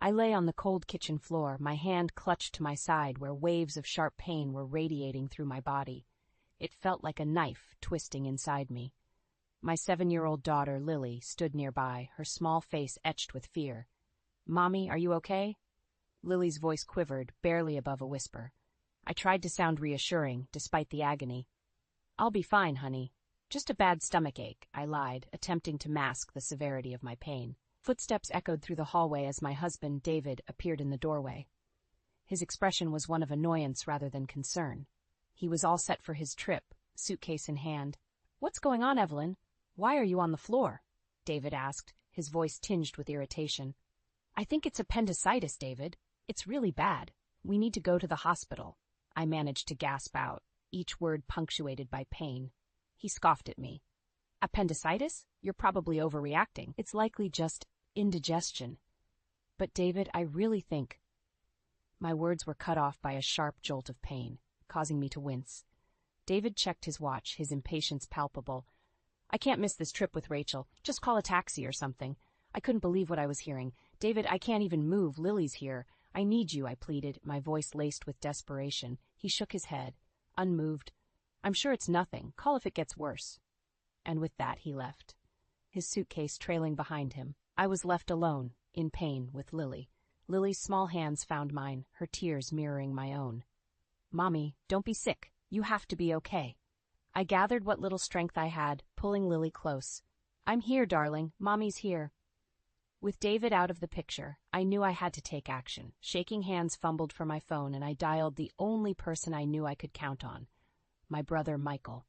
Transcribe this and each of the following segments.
I lay on the cold kitchen floor, my hand clutched to my side where waves of sharp pain were radiating through my body. It felt like a knife twisting inside me. My 7-year-old daughter, Lily, stood nearby, her small face etched with fear. "Mommy, are you okay?" Lily's voice quivered, barely above a whisper. I tried to sound reassuring, despite the agony. "I'll be fine, honey. Just a bad stomach ache," I lied, attempting to mask the severity of my pain. Footsteps echoed through the hallway as my husband, David, appeared in the doorway. His expression was one of annoyance rather than concern. He was all set for his trip, suitcase in hand. "What's going on, Evelyn? Why are you on the floor?" David asked, his voice tinged with irritation. "I think it's appendicitis, David. It's really bad. We need to go to the hospital." I managed to gasp out, each word punctuated by pain. He scoffed at me. "Appendicitis? You're probably overreacting. It's likely just indigestion." "But David, I really think—" My words were cut off by a sharp jolt of pain, causing me to wince. David checked his watch, his impatience palpable. "I can't miss this trip with Rachel. Just call a taxi or something." I couldn't believe what I was hearing. "David, I can't even move. Lily's here. I need you," I pleaded, my voice laced with desperation. He shook his head, unmoved. "I'm sure it's nothing. Call if it gets worse." And with that, he left, his suitcase trailing behind him. I was left alone, in pain, with Lily. Lily's small hands found mine, her tears mirroring my own. "Mommy, don't be sick. You have to be okay." I gathered what little strength I had, pulling Lily close. "I'm here, darling. Mommy's here." With David out of the picture, I knew I had to take action. Shaking hands fumbled for my phone, and I dialed the only person I knew I could count on, my brother Michael.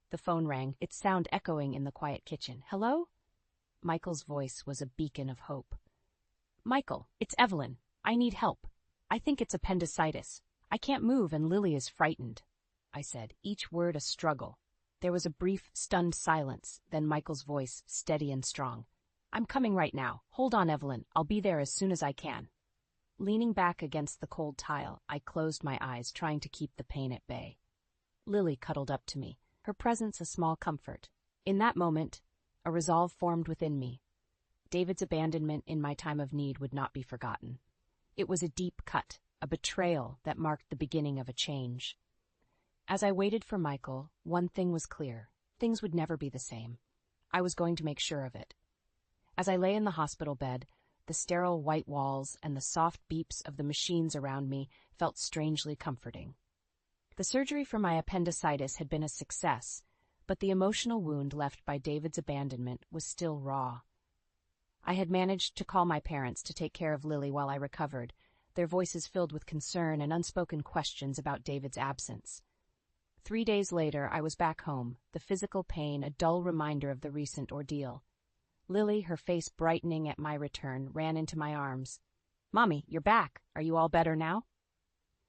The phone rang, its sound echoing in the quiet kitchen. "Hello?" Michael's voice was a beacon of hope. "Michael, it's Evelyn. I need help. I think it's appendicitis. I can't move and Lily is frightened," I said, each word a struggle. There was a brief, stunned silence, then Michael's voice, steady and strong. "I'm coming right now. Hold on, Evelyn. I'll be there as soon as I can." Leaning back against the cold tile, I closed my eyes, trying to keep the pain at bay. Lily cuddled up to me, her presence a small comfort. In that moment, a resolve formed within me. David's abandonment in my time of need would not be forgotten. It was a deep cut, a betrayal that marked the beginning of a change. As I waited for Michael, one thing was clear. Things would never be the same. I was going to make sure of it. As I lay in the hospital bed, the sterile white walls and the soft beeps of the machines around me felt strangely comforting. The surgery for my appendicitis had been a success, but the emotional wound left by David's abandonment was still raw. I had managed to call my parents to take care of Lily while I recovered, their voices filled with concern and unspoken questions about David's absence. 3 days later, I was back home, the physical pain a dull reminder of the recent ordeal. Lily, her face brightening at my return, ran into my arms. "Mommy, you're back. Are you all better now?"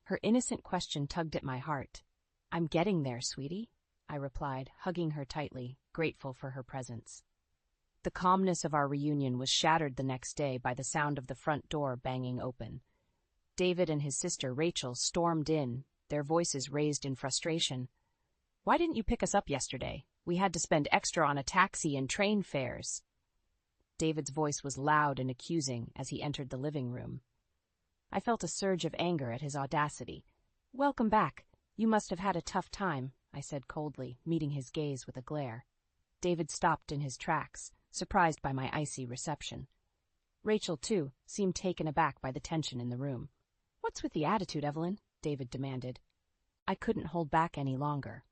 Her innocent question tugged at my heart. "I'm getting there, sweetie," I replied, hugging her tightly, grateful for her presence. The calmness of our reunion was shattered the next day by the sound of the front door banging open. David and his sister Rachel stormed in, their voices raised in frustration. "Why didn't you pick us up yesterday? We had to spend extra on a taxi and train fares." David's voice was loud and accusing as he entered the living room. I felt a surge of anger at his audacity. "Welcome back. You must have had a tough time," I said coldly, meeting his gaze with a glare. David stopped in his tracks, surprised by my icy reception. Rachel, too, seemed taken aback by the tension in the room. "What's with the attitude, Evelyn?" David demanded. I couldn't hold back any longer.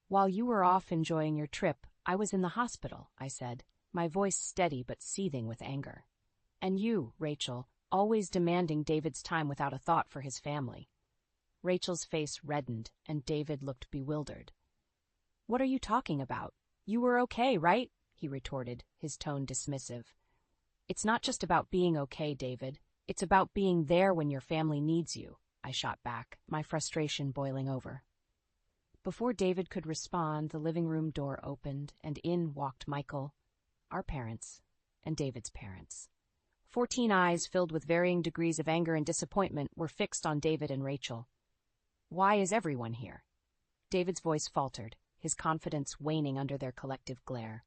"While you were off enjoying your trip, I was in the hospital," I said, my voice steady but seething with anger. "And you, Rachel, always demanding David's time without a thought for his family." Rachel's face reddened, and David looked bewildered. "What are you talking about? You were okay, right?" he retorted, his tone dismissive. "It's not just about being okay, David. It's about being there when your family needs you," I shot back, my frustration boiling over. Before David could respond, the living room door opened, and in walked Michael, our parents, and David's parents. 14 eyes filled with varying degrees of anger and disappointment were fixed on David and Rachel. "Why is everyone here?" David's voice faltered, his confidence waning under their collective glare.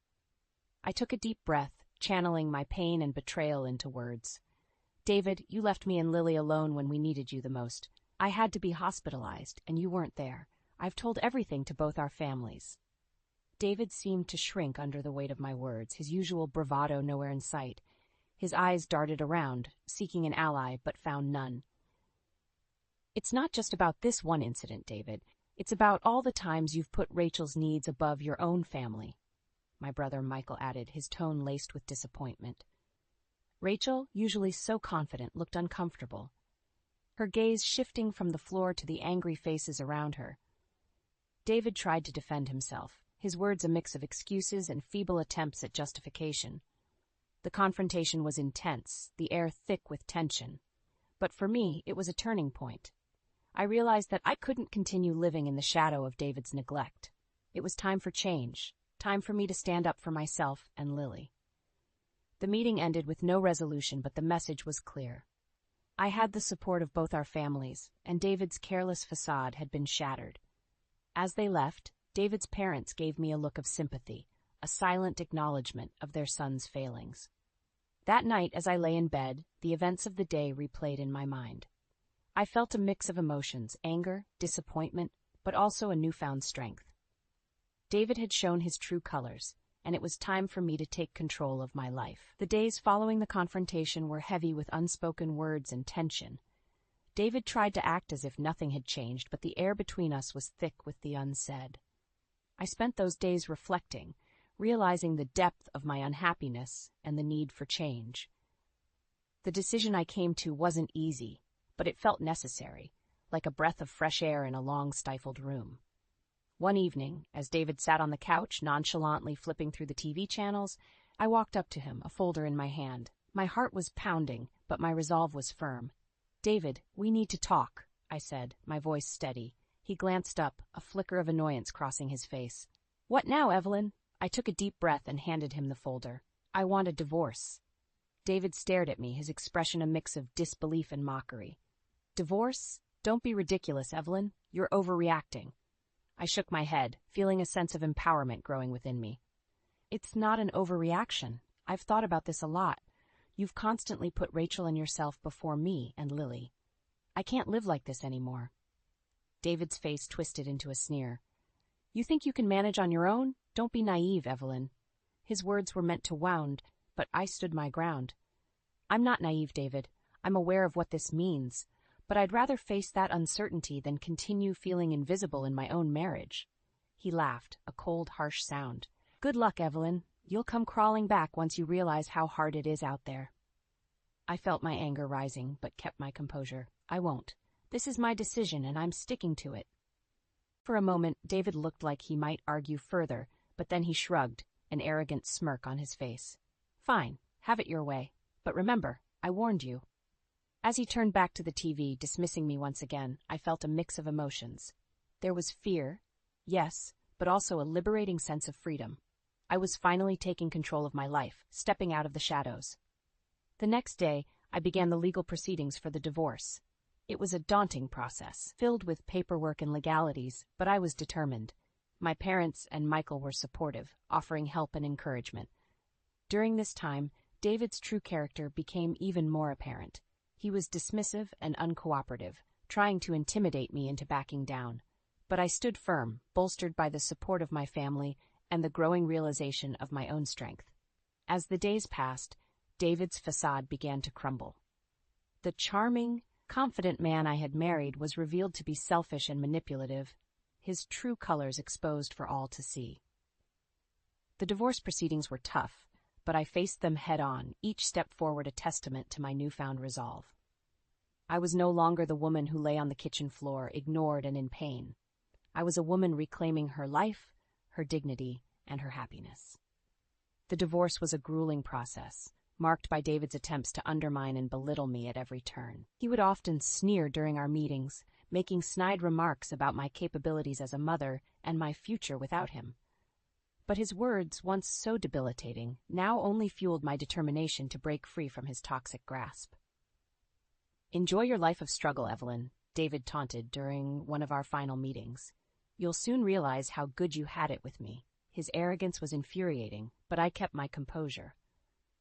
I took a deep breath, channeling my pain and betrayal into words. David, you left me and Lily alone when we needed you the most. I had to be hospitalized, and you weren't there. I've told everything to both our families. David seemed to shrink under the weight of my words, his usual bravado nowhere in sight. His eyes darted around, seeking an ally, but found none. It's not just about this one incident, David. It's about all the times you've put Rachel's needs above your own family, my brother Michael added, his tone laced with disappointment. Rachel, usually so confident, looked uncomfortable, her gaze shifting from the floor to the angry faces around her. David tried to defend himself, his words a mix of excuses and feeble attempts at justification. The confrontation was intense, the air thick with tension. But for me, it was a turning point. I realized that I couldn't continue living in the shadow of David's neglect. It was time for change, time for me to stand up for myself and Lily. The meeting ended with no resolution, but the message was clear. I had the support of both our families, and David's careless facade had been shattered. As they left, David's parents gave me a look of sympathy, a silent acknowledgement of their son's failings. That night, as I lay in bed, the events of the day replayed in my mind. I felt a mix of emotions, anger, disappointment, but also a newfound strength. David had shown his true colors, and it was time for me to take control of my life. The days following the confrontation were heavy with unspoken words and tension. David tried to act as if nothing had changed, but the air between us was thick with the unsaid. I spent those days reflecting, realizing the depth of my unhappiness and the need for change. The decision I came to wasn't easy, but it felt necessary, like a breath of fresh air in a long-stifled room. One evening, as David sat on the couch, nonchalantly flipping through the TV channels, I walked up to him, a folder in my hand. My heart was pounding, but my resolve was firm. "David, we need to talk," I said, my voice steady. He glanced up, a flicker of annoyance crossing his face. "What now, Evelyn?" I took a deep breath and handed him the folder. "I want a divorce." David stared at me, his expression a mix of disbelief and mockery. "Divorce? Don't be ridiculous, Evelyn. You're overreacting." I shook my head, feeling a sense of empowerment growing within me. "It's not an overreaction. I've thought about this a lot. You've constantly put Rachel and yourself before me and Lily. I can't live like this anymore." David's face twisted into a sneer. "You think you can manage on your own? Don't be naive, Evelyn." His words were meant to wound, but I stood my ground. "I'm not naive, David. I'm aware of what this means. But I'd rather face that uncertainty than continue feeling invisible in my own marriage." He laughed, a cold, harsh sound. "Good luck, Evelyn. You'll come crawling back once you realize how hard it is out there." I felt my anger rising, but kept my composure. "I won't. This is my decision, and I'm sticking to it." For a moment, David looked like he might argue further, but then he shrugged, an arrogant smirk on his face. "Fine, have it your way. But remember, I warned you." As he turned back to the TV, dismissing me once again, I felt a mix of emotions. There was fear, yes, but also a liberating sense of freedom. I was finally taking control of my life, stepping out of the shadows. The next day, I began the legal proceedings for the divorce. It was a daunting process, filled with paperwork and legalities, but I was determined. My parents and Michael were supportive, offering help and encouragement. During this time, David's true character became even more apparent. He was dismissive and uncooperative, trying to intimidate me into backing down. But I stood firm, bolstered by the support of my family and the growing realization of my own strength. As the days passed, David's facade began to crumble. The charming, confident man I had married was revealed to be selfish and manipulative, his true colors exposed for all to see. The divorce proceedings were tough, but I faced them head-on, each step forward a testament to my newfound resolve. I was no longer the woman who lay on the kitchen floor, ignored and in pain. I was a woman reclaiming her life, her dignity, and her happiness. The divorce was a grueling process, marked by David's attempts to undermine and belittle me at every turn. He would often sneer during our meetings, making snide remarks about my capabilities as a mother and my future without him. But his words, once so debilitating, now only fueled my determination to break free from his toxic grasp. "Enjoy your life of struggle, Evelyn," David taunted during one of our final meetings. "You'll soon realize how good you had it with me." His arrogance was infuriating, but I kept my composure.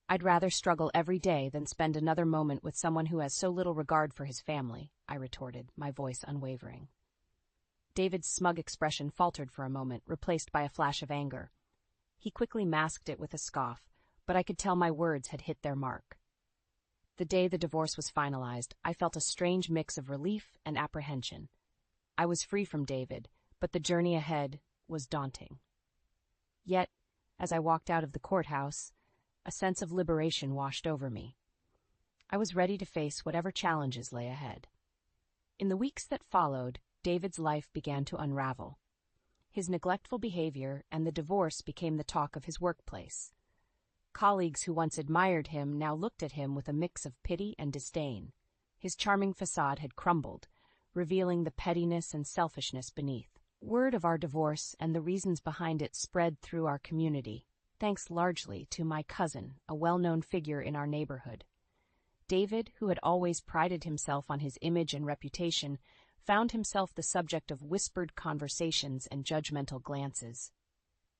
I'd rather struggle every day than spend another moment with someone who has so little regard for his family, I retorted, my voice unwavering. David's smug expression faltered for a moment, replaced by a flash of anger. He quickly masked it with a scoff, but I could tell my words had hit their mark. The day the divorce was finalized, I felt a strange mix of relief and apprehension. I was free from David, but the journey ahead was daunting. Yet, as I walked out of the courthouse, a sense of liberation washed over me. I was ready to face whatever challenges lay ahead. In the weeks that followed, David's life began to unravel. His neglectful behavior and the divorce became the talk of his workplace. Colleagues who once admired him now looked at him with a mix of pity and disdain. His charming facade had crumbled, revealing the pettiness and selfishness beneath. Word of our divorce and the reasons behind it spread through our community, thanks largely to my cousin, a well-known figure in our neighborhood. David, who had always prided himself on his image and reputation, found himself the subject of whispered conversations and judgmental glances.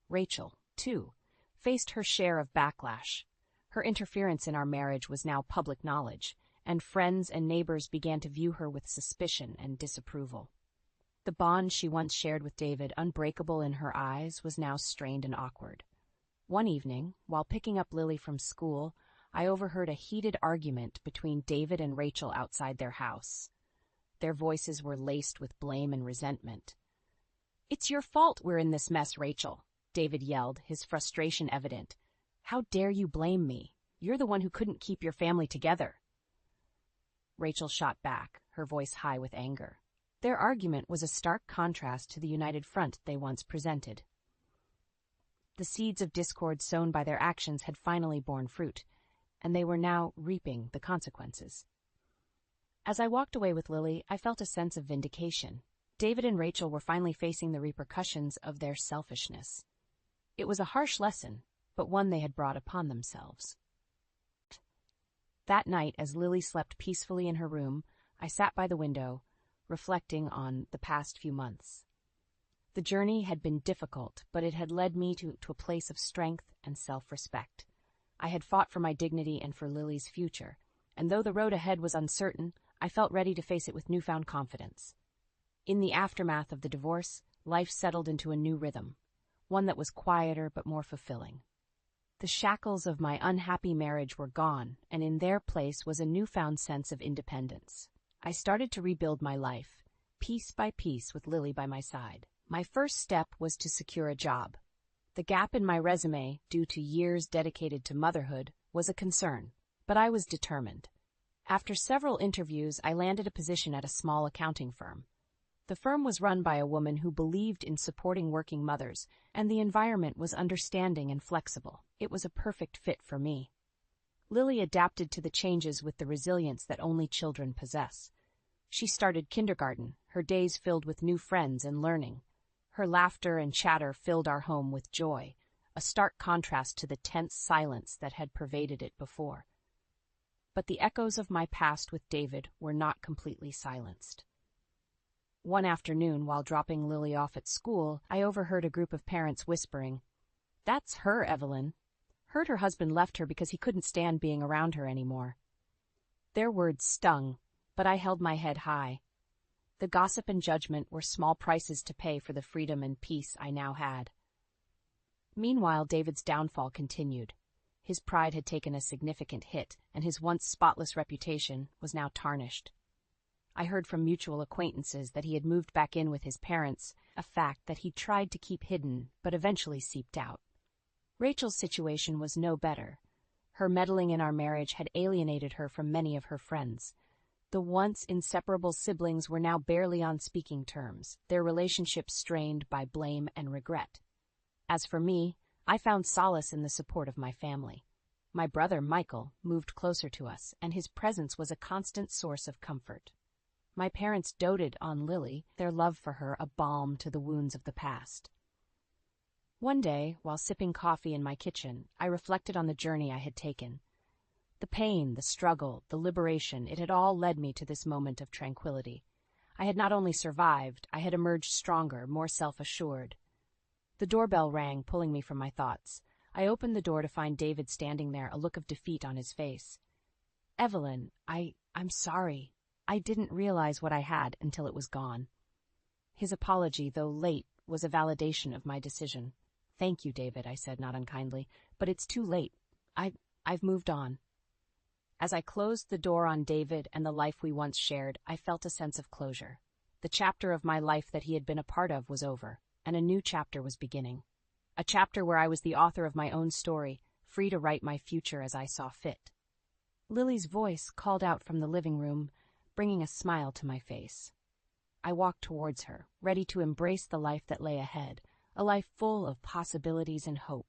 Rachel, too, faced her share of backlash. Her interference in our marriage was now public knowledge, and friends and neighbors began to view her with suspicion and disapproval. The bond she once shared with David, unbreakable in her eyes, was now strained and awkward. One evening, while picking up Lily from school, I overheard a heated argument between David and Rachel outside their house. Their voices were laced with blame and resentment. "It's your fault we're in this mess, Rachel," David yelled, his frustration evident. "How dare you blame me? You're the one who couldn't keep your family together." Rachel shot back, her voice high with anger. Their argument was a stark contrast to the united front they once presented. The seeds of discord sown by their actions had finally borne fruit, and they were now reaping the consequences. As I walked away with Lily, I felt a sense of vindication. David and Rachel were finally facing the repercussions of their selfishness. It was a harsh lesson, but one they had brought upon themselves. That night, as Lily slept peacefully in her room, I sat by the window, reflecting on the past few months. The journey had been difficult, but it had led me to a place of strength and self-respect. I had fought for my dignity and for Lily's future, and though the road ahead was uncertain, I felt ready to face it with newfound confidence. In the aftermath of the divorce, life settled into a new rhythm, one that was quieter but more fulfilling. The shackles of my unhappy marriage were gone, and in their place was a newfound sense of independence. I started to rebuild my life, piece by piece with Lily by my side. My first step was to secure a job. The gap in my resume, due to years dedicated to motherhood, was a concern, but I was determined. After several interviews, I landed a position at a small accounting firm. The firm was run by a woman who believed in supporting working mothers, and the environment was understanding and flexible. It was a perfect fit for me. Lily adapted to the changes with the resilience that only children possess. She started kindergarten, her days filled with new friends and learning. Her laughter and chatter filled our home with joy, a stark contrast to the tense silence that had pervaded it before. But the echoes of my past with David were not completely silenced. One afternoon, while dropping Lily off at school, I overheard a group of parents whispering, "That's her, Evelyn. Heard her husband left her because he couldn't stand being around her anymore." Their words stung, but I held my head high. The gossip and judgment were small prices to pay for the freedom and peace I now had. Meanwhile, David's downfall continued. His pride had taken a significant hit, and his once spotless reputation was now tarnished. I heard from mutual acquaintances that he had moved back in with his parents, a fact that he tried to keep hidden but eventually seeped out. Rachel's situation was no better. Her meddling in our marriage had alienated her from many of her friends. The once inseparable siblings were now barely on speaking terms, their relationship strained by blame and regret. As for me, I found solace in the support of my family. My brother, Michael, moved closer to us, and his presence was a constant source of comfort. My parents doted on Lily, their love for her a balm to the wounds of the past. One day, while sipping coffee in my kitchen, I reflected on the journey I had taken. The pain, the struggle, the liberation, it had all led me to this moment of tranquility. I had not only survived, I had emerged stronger, more self-assured. The doorbell rang, pulling me from my thoughts. I opened the door to find David standing there, a look of defeat on his face. "Evelyn, I'm sorry. I didn't realize what I had until it was gone." His apology, though late, was a validation of my decision. "Thank you, David," I said, not unkindly, "but it's too late. I've moved on." As I closed the door on David and the life we once shared, I felt a sense of closure. The chapter of my life that he had been a part of was over, and a new chapter was beginning. A chapter where I was the author of my own story, free to write my future as I saw fit. Lily's voice called out from the living room, bringing a smile to my face. I walked towards her, ready to embrace the life that lay ahead, a life full of possibilities and hope.